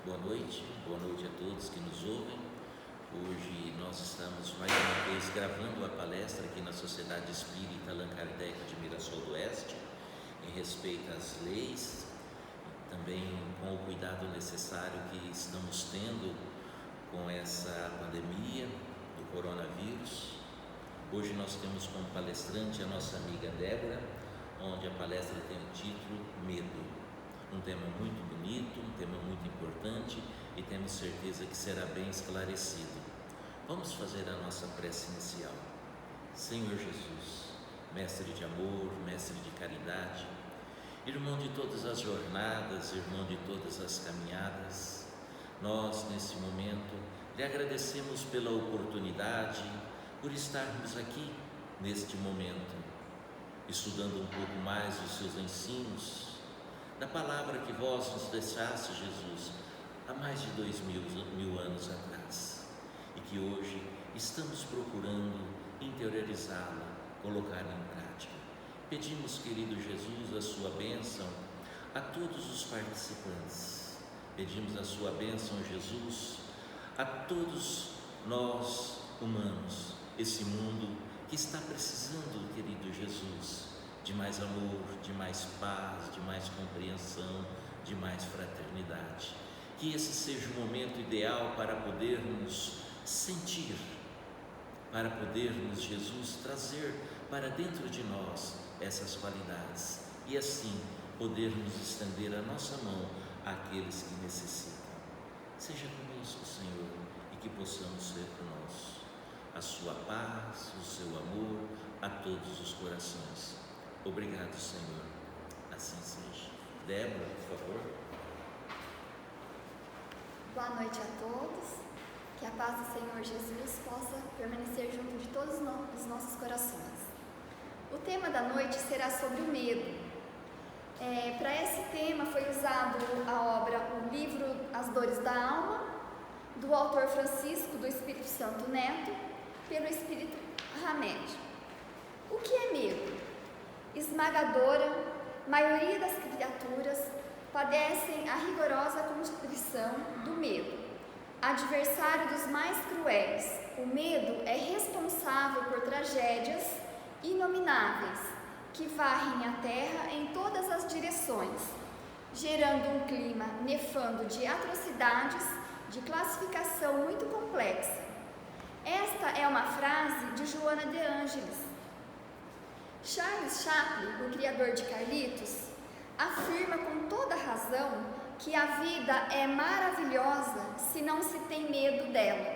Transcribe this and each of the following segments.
Boa noite a todos que nos ouvem. Hoje nós estamos mais uma vez gravando a palestra aqui na Sociedade Espírita Allan Kardec de Mirassol do Oeste, em respeito às leis, também com o cuidado necessário que estamos tendo com essa pandemia do coronavírus. Hoje nós temos como palestrante a nossa amiga Débora, onde a palestra tem o título Medo. Um tema muito bonito, um tema muito importante e temos certeza que será bem esclarecido. Vamos fazer a nossa prece inicial. Senhor Jesus, mestre de amor, mestre de caridade, irmão de todas as jornadas, irmão de todas as caminhadas, nós nesse momento lhe agradecemos pela oportunidade, por estarmos aqui neste momento, estudando um pouco mais os seus ensinos, da palavra que vós nos deixaste, Jesus, há mais de 2000 anos atrás, e que hoje estamos procurando interiorizá-la, colocá-la em prática. Pedimos, querido Jesus, a sua bênção a todos os participantes. Pedimos a sua bênção, Jesus, a todos nós humanos, esse mundo que está precisando, querido Jesus, de mais amor, de mais paz, de mais compreensão, de mais fraternidade. Que esse seja o momento ideal para podermos sentir, para podermos, Jesus, trazer para dentro de nós essas qualidades e assim podermos estender a nossa mão àqueles que necessitam. Seja conosco, Senhor, e que possamos ser por nós a sua paz, o seu amor a todos os corações. Obrigado, Senhor. Assim seja. Débora, por favor. Boa noite a todos. Que a paz do Senhor Jesus possa permanecer junto de todos os nossos corações. O tema da noite será sobre o medo. Para esse tema foi usado a obra, o livro As Dores da Alma, do autor Francisco do Espírito Santo Neto, pelo Espírito Hamed. O que é medo? Esmagadora maioria das criaturas padecem a rigorosa condição do medo, adversário dos mais cruéis. O medo é responsável por tragédias inomináveis que varrem a terra em todas as direções, gerando um clima nefando de atrocidades de classificação muito complexa. Esta é uma frase de Joana de Ângeles. Charles Chaplin, o criador de Carlitos, afirma com toda razão que a vida é maravilhosa se não se tem medo dela.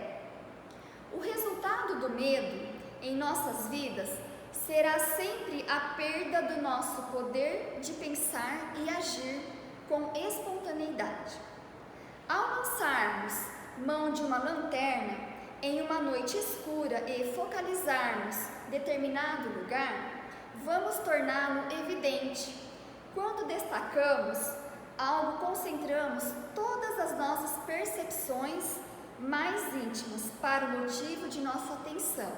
O resultado do medo em nossas vidas será sempre a perda do nosso poder de pensar e agir com espontaneidade. Ao lançarmos mão de uma lanterna em uma noite escura e focalizarmos determinado lugar, vamos torná-lo evidente. Quando destacamos algo, concentramos todas as nossas percepções mais íntimas para o motivo de nossa atenção.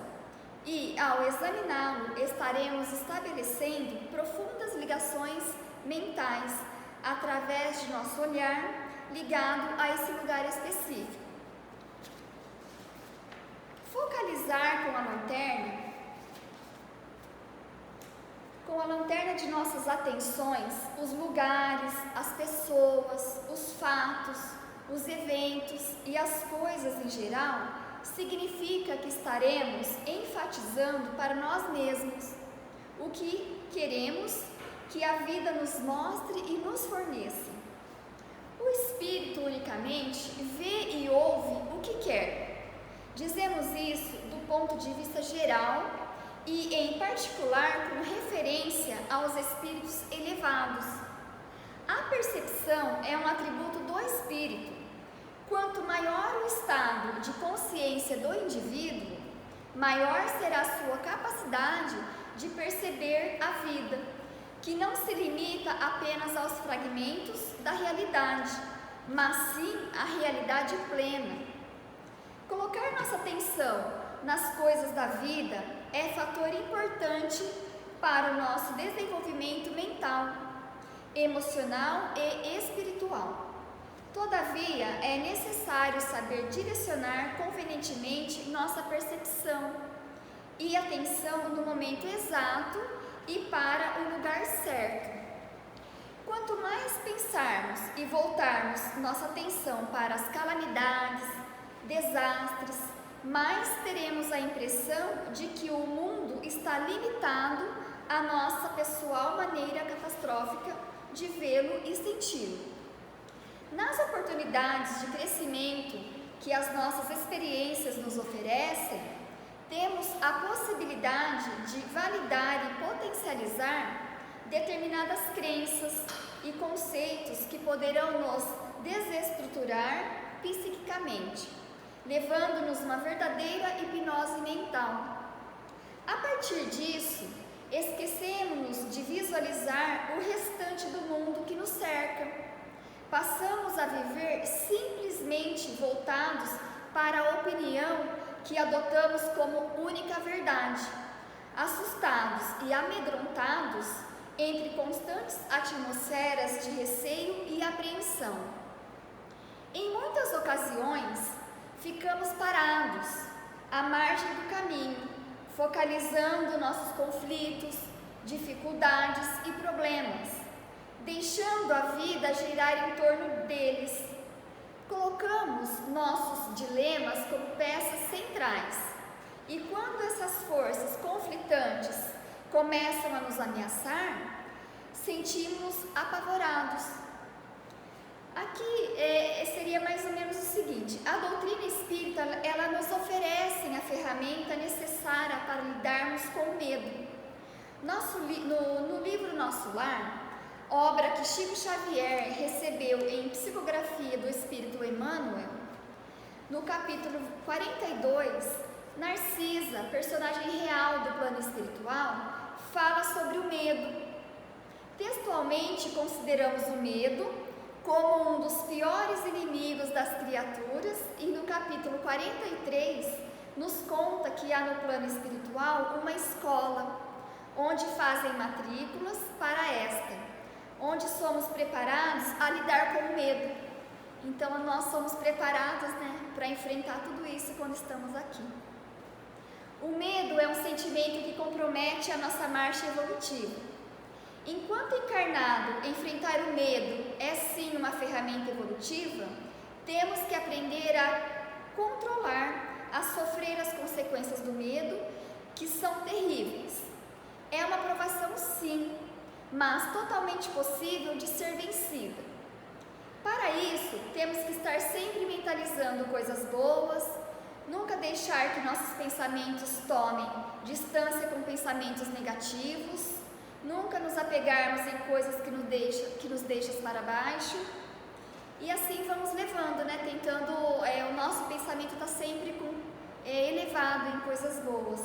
E, ao examiná-lo, estaremos estabelecendo profundas ligações mentais através de nosso olhar ligado a esse lugar específico. Focalizar com a lanterna de nossas atenções, os lugares, as pessoas, os fatos, os eventos e as coisas em geral, significa que estaremos enfatizando para nós mesmos o que queremos que a vida nos mostre e nos forneça. O espírito unicamente vê e ouve o que quer. Dizemos isso do ponto de vista geral e, em particular, com referência aos espíritos elevados. A percepção é um atributo do espírito. Quanto maior o estado de consciência do indivíduo, maior será a sua capacidade de perceber a vida, que não se limita apenas aos fragmentos da realidade, mas sim à realidade plena. Colocar nossa atenção nas coisas da vida é fator importante para o nosso desenvolvimento mental, emocional e espiritual. Todavia, Todavia, é necessário saber direcionar convenientemente nossa percepção e atenção no momento exato e para o lugar certo. Quanto mais pensarmos e voltarmos nossa atenção para as calamidades, desastres, mais teremos a impressão de que o mundo está limitado à nossa pessoal maneira catastrófica de vê-lo e senti-lo. Nas oportunidades de crescimento que as nossas experiências nos oferecem, temos a possibilidade de validar e potencializar determinadas crenças e conceitos que poderão nos desestruturar psiquicamente, levando-nos uma verdadeira hipnose mental. A partir disso, esquecemos-nos de visualizar o restante do mundo que nos cerca. Passamos a viver simplesmente voltados para a opinião que adotamos como única verdade, assustados e amedrontados entre constantes atmosferas de receio e apreensão. Em muitas ocasiões, ficamos parados à margem do caminho, focalizando nossos conflitos, dificuldades e problemas, deixando a vida girar em torno deles. Colocamos nossos dilemas como peças centrais, e quando essas forças conflitantes começam a nos ameaçar, sentimos-nos apavorados. Aqui seria mais ou menos o seguinte: a doutrina espírita, ela nos oferece a ferramenta necessária para lidarmos com o medo. No livro Nosso Lar, obra que Chico Xavier recebeu em psicografia do Espírito Emmanuel, no capítulo 42, Narcisa, personagem real do plano espiritual, fala sobre o medo. Textualmente, consideramos o medo como um dos piores inimigos das criaturas, e no capítulo 43 nos conta que há no plano espiritual uma escola, onde fazem matrículas para esta, onde somos preparados a lidar com o medo. Então nós somos preparados, para enfrentar tudo isso quando estamos aqui. O medo é um sentimento que compromete a nossa marcha evolutiva. Enquanto encarnado, enfrentar o medo é sim uma ferramenta evolutiva, temos que aprender a controlar, a sofrer as consequências do medo, que são terríveis. É uma provação sim, mas totalmente possível de ser vencida. Para isso, temos que estar sempre mentalizando coisas boas, nunca deixar que nossos pensamentos tomem distância com pensamentos negativos, nunca nos apegarmos em coisas que nos deixam para baixo, e assim vamos levando, tentando, o nosso pensamento está sempre elevado em coisas boas.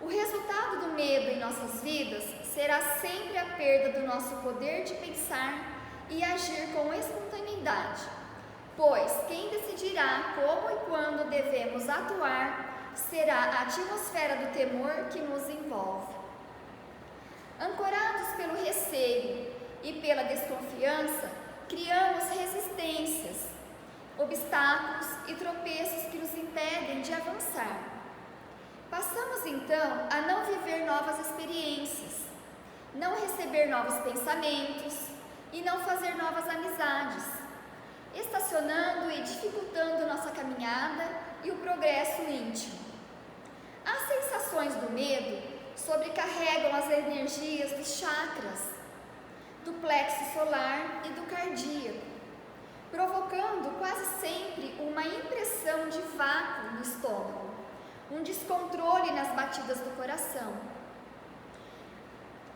O resultado do medo em nossas vidas será sempre a perda do nosso poder de pensar e agir com espontaneidade, pois quem decidirá como e quando devemos atuar será a atmosfera do temor que nos envolve. Ancorados pelo receio e pela desconfiança, criamos resistências, obstáculos e tropeços que nos impedem de avançar. Passamos então a não viver novas experiências, não receber novos pensamentos e não fazer novas amizades, estacionando e dificultando nossa caminhada e o progresso íntimo. As sensações do medo sobrecarregam as energias dos chakras, do plexo solar e do cardíaco, provocando quase sempre uma impressão de vácuo no estômago, um descontrole nas batidas do coração.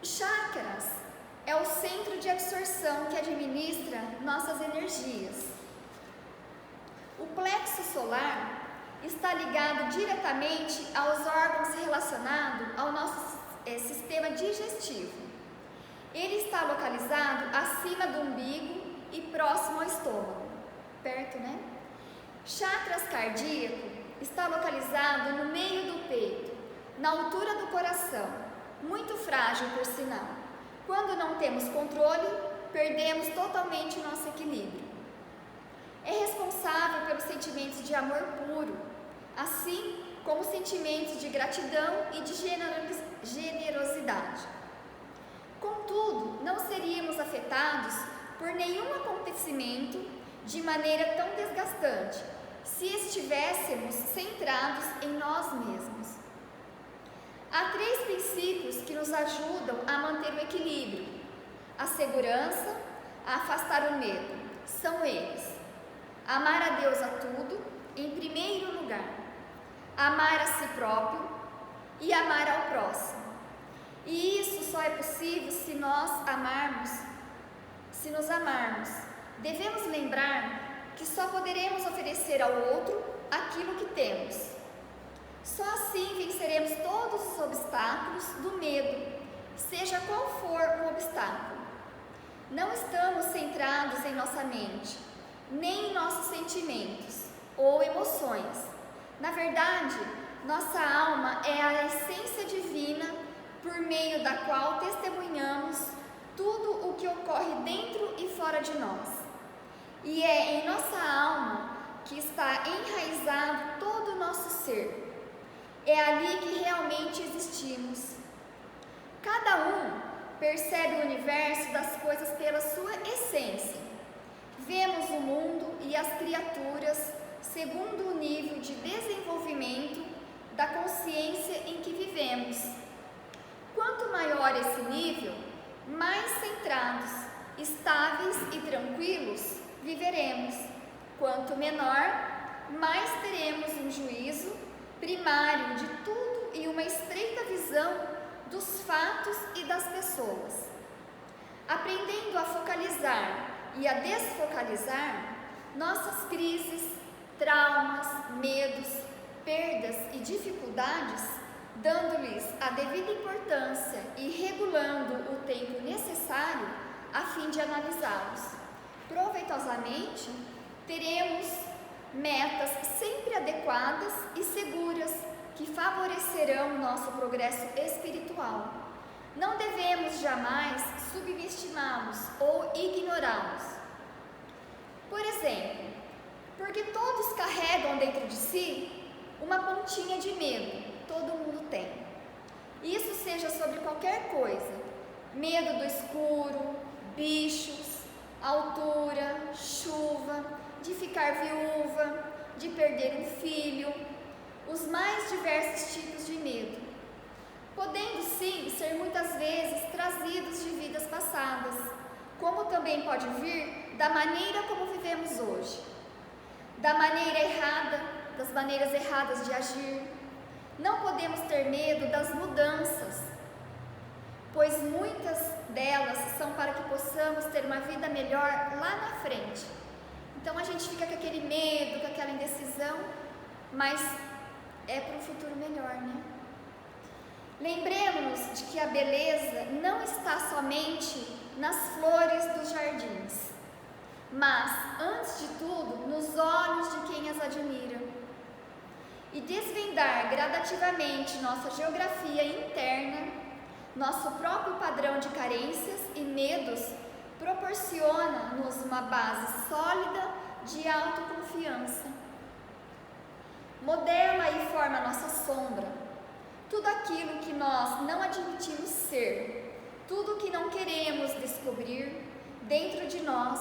Chakras é o centro de absorção que administra nossas energias. O plexo solar está ligado diretamente aos órgãos relacionados ao nosso sistema digestivo. Ele está localizado acima do umbigo e próximo ao estômago, perto, Chakras cardíaco está localizado no meio do peito, na altura do coração, muito frágil por sinal. Quando não temos controle, perdemos totalmente o nosso equilíbrio. sentimentos de amor puro, assim como sentimentos de gratidão e de generosidade. Contudo, não seríamos afetados por nenhum acontecimento de maneira tão desgastante se estivéssemos centrados em nós mesmos. Há 3 princípios que nos ajudam a manter o equilíbrio, a segurança, a afastar o medo. São eles: amar a Deus a tudo, em primeiro lugar, amar a si próprio e amar ao próximo. E isso só é possível se nos amarmos. Devemos lembrar que só poderemos oferecer ao outro aquilo que temos. Só assim venceremos todos os obstáculos do medo, seja qual for o obstáculo. Não estamos centrados em nossa mente, nem em nossos sentimentos ou emoções. Na verdade, nossa alma é a essência divina por meio da qual testemunhamos tudo o que ocorre dentro e fora de nós. E é em nossa alma que está enraizado todo o nosso ser. É ali que realmente existimos. Cada um percebe o universo das coisas pela sua essência. Vemos o mundo e as criaturas segundo o nível de desenvolvimento da consciência em que vivemos. Quanto maior esse nível, mais centrados, estáveis e tranquilos viveremos. Quanto menor, mais teremos um juízo primário de tudo e uma estreita visão dos fatos e das pessoas. Aprendendo a focalizar e a desfocalizar, nossas crises, traumas, medos, perdas e dificuldades, dando-lhes a devida importância e regulando o tempo necessário a fim de analisá-los proveitosamente, teremos metas sempre adequadas e seguras que favorecerão nosso progresso espiritual. Não devemos jamais subestimá-los ou ignorá-los. Por exemplo, porque todos carregam dentro de si uma pontinha de medo, todo mundo tem. Isso seja sobre qualquer coisa: medo do escuro, bichos, altura, chuva, de ficar viúva, de perder um filho, os mais diversos tipos de medo, podendo sim ser muitas vezes trazidos de vidas passadas, como também pode vir da maneira como vivemos hoje, das maneiras erradas de agir. Não podemos ter medo das mudanças, pois muitas delas são para que possamos ter uma vida melhor lá na frente. Então a gente fica com aquele medo, com aquela indecisão, mas é para um futuro melhor, né? Lembremos-nos de que a beleza não está somente nas flores dos jardins, mas, antes de tudo, nos olhos de quem as admira. E desvendar gradativamente nossa geografia interna, nosso próprio padrão de carências e medos, proporciona-nos uma base sólida de autoconfiança. Modela e forma nossa sombra, tudo aquilo que nós não admitimos ser, tudo que não queremos descobrir dentro de nós,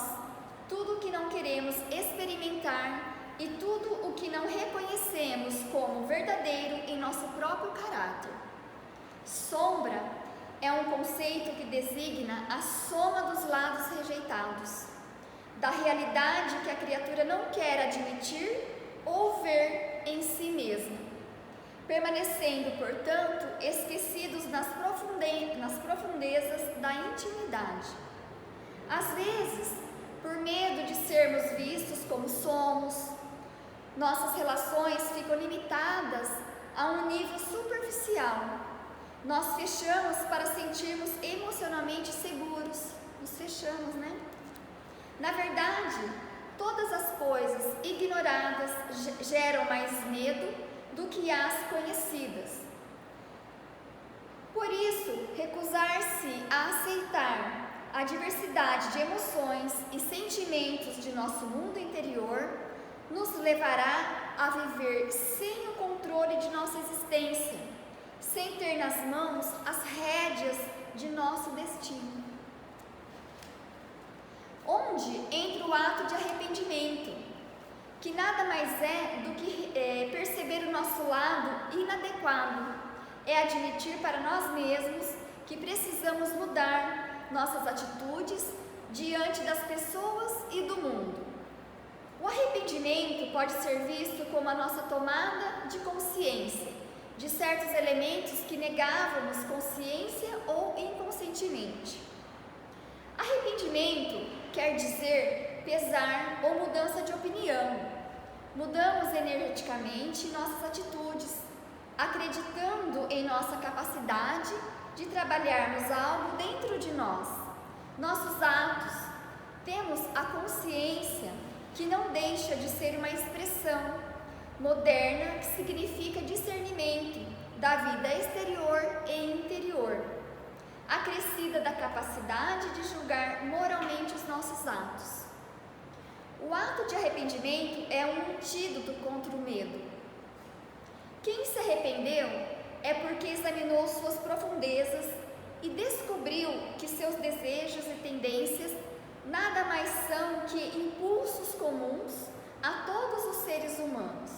tudo que não queremos experimentar e tudo o que não reconhecemos como verdadeiro em nosso próprio caráter. Sombra é um conceito que designa a soma dos lados rejeitados, da realidade que a criatura não quer admitir ou ver em si mesma, permanecendo, portanto, esquecidos nas profundezas da intimidade. Às vezes, por medo de sermos vistos como somos, nossas relações ficam limitadas a um nível superficial. Nós fechamos para sentirmos emocionalmente seguros. Nos fechamos, né? Na verdade, todas as coisas ignoradas geram mais medo do que as conhecidas. Por isso, recusar-se a aceitar a diversidade de emoções e sentimentos de nosso mundo interior nos levará a viver sem o controle de nossa existência, sem ter nas mãos as rédeas de nosso destino. Onde entra o ato de arrependimento, que nada mais é do que perceber o nosso lado inadequado, é admitir para nós mesmos que precisamos mudar nossas atitudes diante das pessoas e do mundo. O arrependimento pode ser visto como a nossa tomada de consciência de certos elementos que negávamos consciência ou inconscientemente. Arrependimento quer dizer pesar ou mudança de opinião. Mudamos energeticamente nossas atitudes, acreditando em nossa capacidade de trabalharmos algo dentro de nós. Nossos atos, temos a consciência que não deixa de ser uma expressão moderna que significa discernimento da vida exterior e interior, acrescida da capacidade de julgar moralmente os nossos atos. O ato de arrependimento é um antídoto contra o medo. Quem se arrependeu é porque examinou suas profundezas e descobriu que seus desejos e tendências nada mais são que impulsos comuns a todos os seres humanos.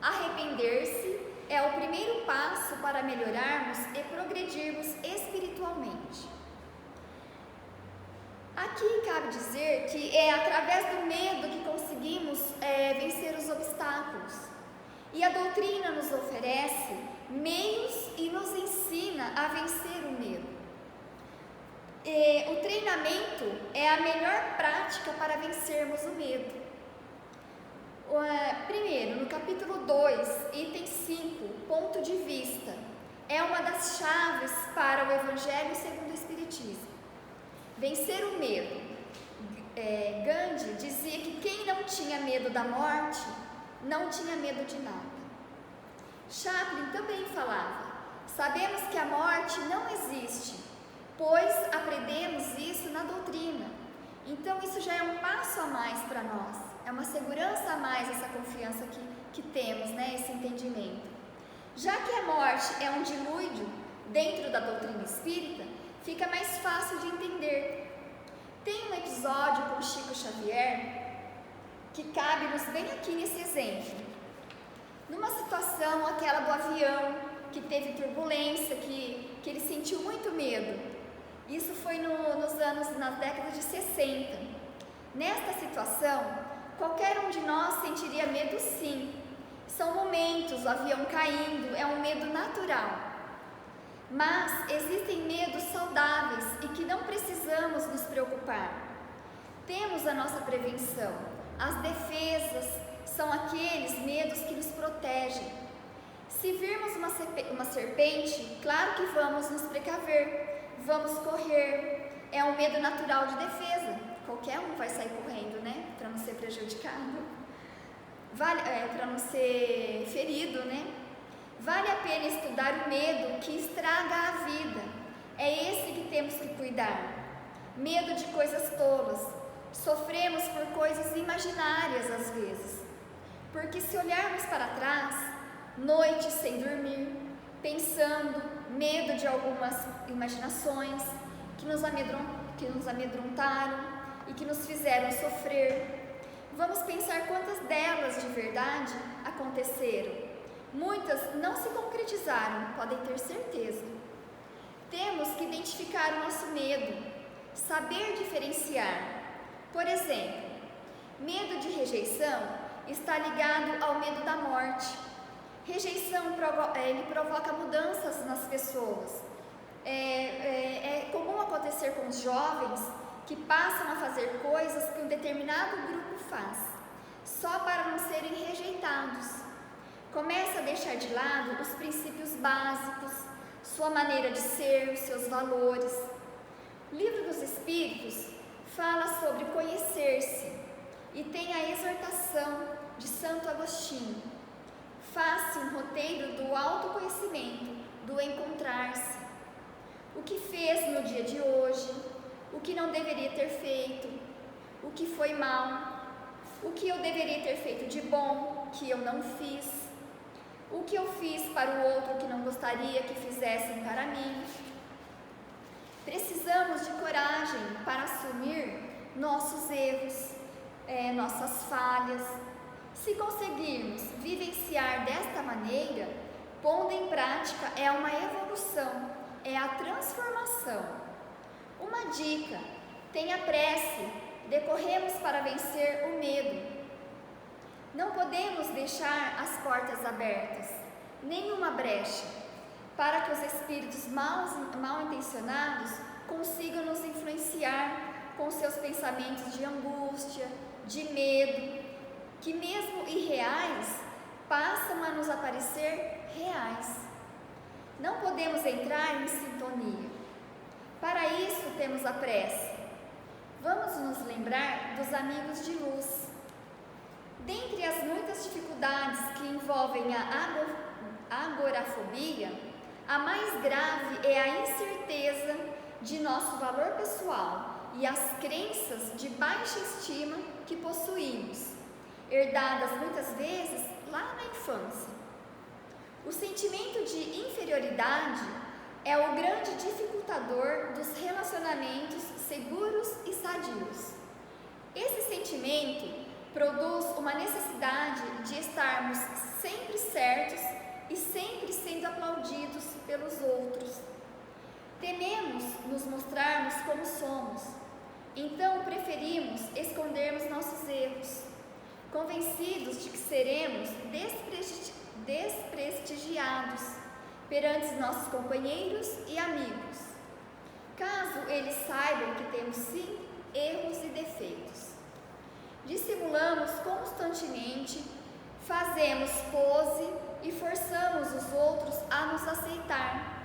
Arrepender-se é o primeiro passo para melhorarmos e progredirmos espiritualmente. Aqui cabe dizer que é através do medo que conseguimos vencer os obstáculos. E a doutrina nos oferece meios e nos ensina a vencer o medo. O treinamento é a melhor prática para vencermos o medo. Primeiro, no capítulo 2, item 5, ponto de vista, é uma das chaves para o Evangelho segundo o Espiritismo. Vencer o medo. Gandhi dizia que quem não tinha medo da morte, não tinha medo de nada. Chaplin também falava: sabemos que a morte não existe, pois aprendemos isso na doutrina. Então isso já é um passo a mais para nós, é uma segurança a mais essa confiança que temos, né, esse entendimento. Já que a morte é um dilúvio dentro da doutrina espírita, fica mais fácil de entender. Tem um episódio com Chico Xavier que cabe-nos bem aqui nesse exemplo. Numa situação, aquela do avião, que teve turbulência, que ele sentiu muito medo. Isso foi nas décadas de 60. Nesta situação, qualquer um de nós sentiria medo sim. São momentos, o avião caindo, é um medo natural. Mas existem medos saudáveis e que não precisamos nos preocupar. Temos a nossa prevenção. As defesas são aqueles medos que nos protegem. Se virmos uma serpente, claro que vamos nos precaver, vamos correr. É um medo natural de defesa. Qualquer um vai sair correndo, né? Para não ser prejudicado. Para não ser ferido, né? Vale a pena estudar o medo que estraga a vida. É esse que temos que cuidar. Medo de coisas tolas. Sofremos por coisas imaginárias às vezes. Porque se olharmos para trás, noites sem dormir, pensando, medo de algumas imaginações que nos amedrontaram e que nos fizeram sofrer. Vamos pensar quantas delas de verdade aconteceram. Muitas não se concretizaram, podem ter certeza. Temos que identificar o nosso medo, saber diferenciar. Por exemplo, medo de rejeição está ligado ao medo da morte. Rejeição ele provoca mudanças nas pessoas. É comum acontecer com os jovens que passam a fazer coisas que um determinado grupo faz, só para não serem rejeitados. Começa a deixar de lado os princípios básicos, sua maneira de ser, os seus valores. O Livro dos Espíritos fala sobre conhecer-se e tem a exortação de Santo Agostinho. Faça um roteiro do autoconhecimento, do encontrar-se. O que fez no dia de hoje, o que não deveria ter feito, o que foi mal. o que eu deveria ter feito de bom, que eu não fiz, o que eu fiz para o outro que não gostaria que fizessem para mim. Precisamos de coragem para assumir nossos erros, nossas falhas. Se conseguirmos vivenciar desta maneira, pondo em prática, é uma evolução, é a transformação. Uma dica: tenha prece, decorremos para vencer o medo. Não podemos deixar as portas abertas, nenhuma brecha, para que os espíritos mal intencionados consigam nos influenciar com seus pensamentos de angústia, de medo, que mesmo irreais, passam a nos aparecer reais. Não podemos entrar em sintonia. Para isso temos a prece. Vamos nos lembrar dos amigos de luz. Dentre as muitas dificuldades que envolvem a agorafobia, a mais grave é a incerteza de nosso valor pessoal e as crenças de baixa estima que possuímos, herdadas muitas vezes lá na infância. O sentimento de inferioridade é o grande dificultador dos relacionamentos seguros e sadios. Esse sentimento produz uma necessidade de estarmos sempre certos e sempre sendo aplaudidos pelos outros. Tememos nos mostrarmos como somos, então preferimos escondermos nossos erros, convencidos de que seremos desprestigiados perante nossos companheiros e amigos, caso eles saibam que temos sim erros e defeitos. Dissimulamos constantemente, fazemos pose e forçamos os outros a nos aceitar.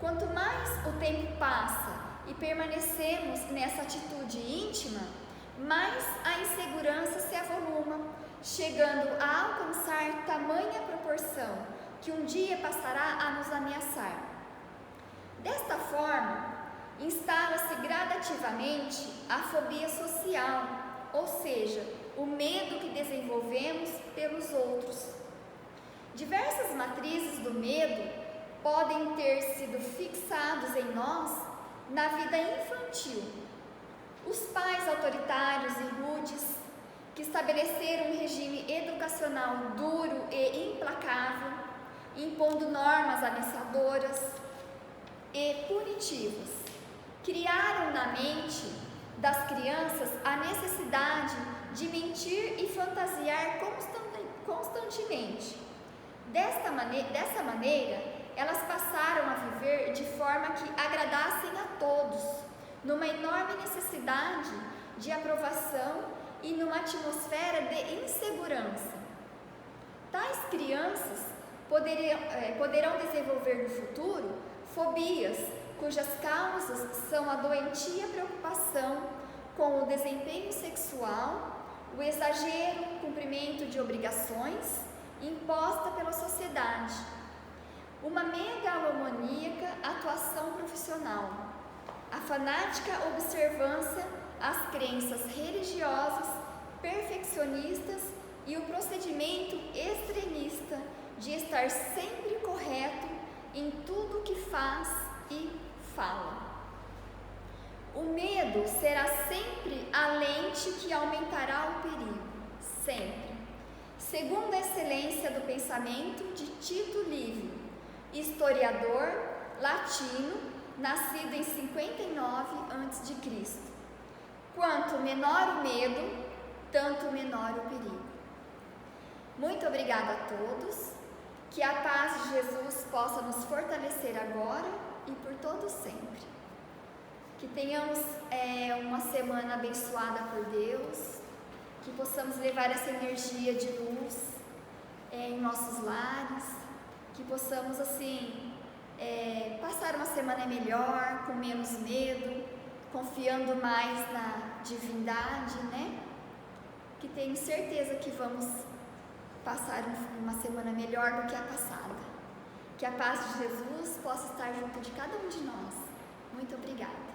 Quanto mais o tempo passa e permanecemos nessa atitude íntima, mais a insegurança se avoluma, chegando a alcançar tamanha proporção que um dia passará a nos ameaçar. Desta forma, instala-se gradativamente a fobia social, ou seja, o medo que desenvolvemos pelos outros. Diversas matrizes do medo podem ter sido fixados em nós na vida infantil. Os pais autoritários e rudes, que estabeleceram um regime educacional duro e implacável, impondo normas ameaçadoras e punitivas, criaram na mente das crianças a necessidade de mentir e fantasiar constantemente. Dessa maneira, elas passaram a viver de forma que agradassem a todos, numa enorme necessidade de aprovação e numa atmosfera de insegurança. Tais crianças poderão desenvolver no futuro fobias, cujas causas são a doentia preocupação com o desempenho sexual, o exagero no cumprimento de obrigações imposta pela sociedade, uma megalomaníaca atuação profissional, a fanática observância às crenças religiosas perfeccionistas e o procedimento extremista de estar sempre correto em tudo que faz e fala. O medo será sempre a lente que aumentará o perigo, sempre. Segundo a excelência do pensamento de Tito Livio, historiador latino, nascido em 59 a.C. Quanto menor o medo, tanto menor o perigo. Muito obrigada a todos, que a paz de Jesus possa nos fortalecer agora e por todo sempre. Que tenhamos uma semana abençoada por Deus, que possamos levar essa energia de luz em nossos lares, que possamos passar uma semana melhor, com menos medo, confiando mais na divindade, né? Que tenho certeza que vamos passar uma semana melhor do que a passada. Que a paz de Jesus possa estar junto de cada um de nós. Muito obrigada.